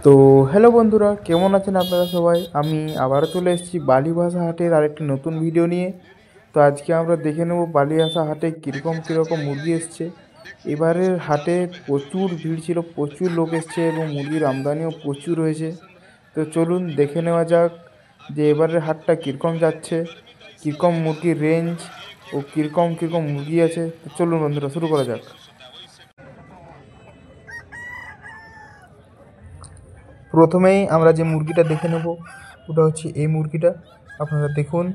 তো হ্যালো বন্ধুরা, কেমন আছেন আপনারা সবাই? আমি আবারও চলে এসেছি বালিভাষা হাটের আরেকটি নতুন ভিডিও নিয়ে। তো আজকে আমরা দেখে নেব বালিভাষা হাটে কীরকম মুরগি এসছে। এবারের হাটে প্রচুর ভিড় ছিল, প্রচুর লোক এসছে এবং মুরগির আমদানিও প্রচুর হয়েছে। তো চলুন দেখে নেওয়া যাক যে এবারের হাটটা কীরকম যাচ্ছে, কীরকম মুরগির রেঞ্জ ও কীরকম মুরগি আছে। তো চলুন বন্ধুরা, শুরু করা যাক। প্রথমেই আমরা যে মুরগিটা দেখে নেব ওটা হচ্ছে এই মুরগিটা। আপনারা দেখুন,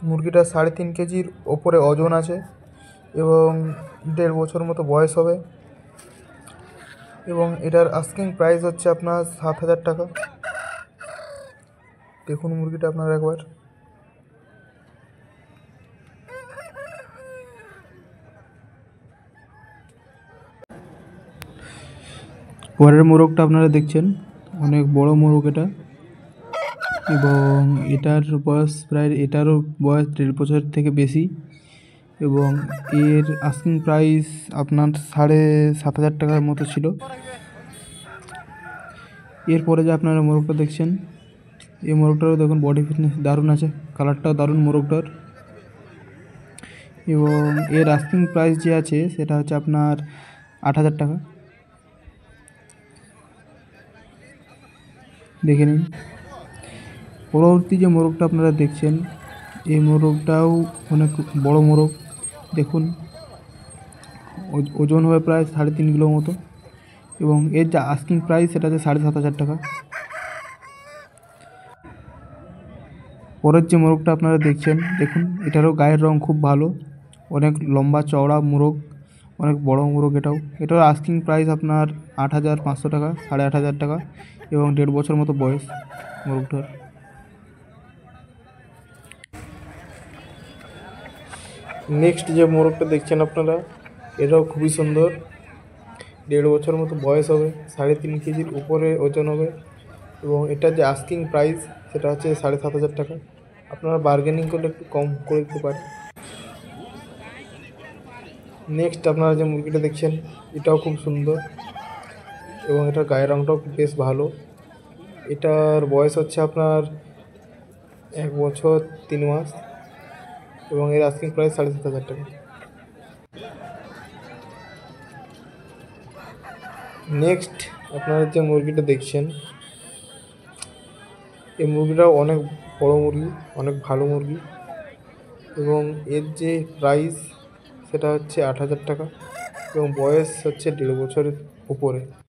মুরগিটা 3.5 কেজির ওপরে ওজন আছে এবং 1.5 বছর মতো বয়স হবে এবং এটার আস্কিং প্রাইস হচ্ছে আপনার 7,000 টাকা। দেখুন মুরগিটা আপনারা একবার। পরের মোরগটা আপনারা দেখছেন, অনেক বড় মোরগ এটা এবং এটারও বয়স 1.5 বছর থেকে বেশি এবং এর আস্কিং প্রাইস আপনার 7,500 টাকার মতো ছিল। এরপরে যে আপনারা মোরগটা দেখছেন, এই মোরগটারও দেখুন বডি ফিটনেস দারুণ আছে, কালারটাও দারুণ মোরগটার এবং এর আস্কিং প্রাইস যে আছে সেটা হচ্ছে আপনার 8,000 টাকা। দেখে নিন। পরবর্তী যে মোরগটা আপনারা দেখছেন, এই মোরগটাও অনেক বড় মোরগ। দেখুন ওজন হবে প্রায় 3.5 কিলো মতো এবং এর যে আস্কিং প্রাইস সেটা হচ্ছে 7,500 টাকা। পরের যে মোরগটা আপনারা দেখছেন, দেখুন এটারও গায়ের রং খুব ভালো, অনেক লম্বা চওড়া মোরগ, অনেক বড় মোরগ। এটার আস্কিং প্রাইস আপনার 8,500 টাকা, 8,500 টাকা এবং 1.5 বছর মতো বয়স মোরগটার। নেক্সট যে মোরগটা দেখছেন আপনারা, এটাও খুবই সুন্দর, 1.5 বছর মতো বয়স হবে, 3.5 কেজির উপরে ওজন হবে এবং এটার যে আস্কিং প্রাইস সেটা হচ্ছে 7,500 টাকা। আপনারা বার্গেনিং করলে একটু কম করে দিতে পারেন। নেক্সট আপনারা যে মুরগিটা দেখছেন, এটাও খুব সুন্দর এবং এটার গায়ের রঙটাও বেশ ভালো। এটার বয়স হচ্ছে আপনার 1 বছর 3 মাস এবং এর আস্কিং প্রাইস 7,500 টাকা। নেক্সট আপনারা যে মুরগিটা দেখছেন, এই মুরগিটাও অনেক বড় মুরগি, অনেক ভালো মুরগি এবং এর যে প্রাইস সেটা হচ্ছে 8,000 টাকা এবং বয়স হচ্ছে 1.5 বছরের উপরে।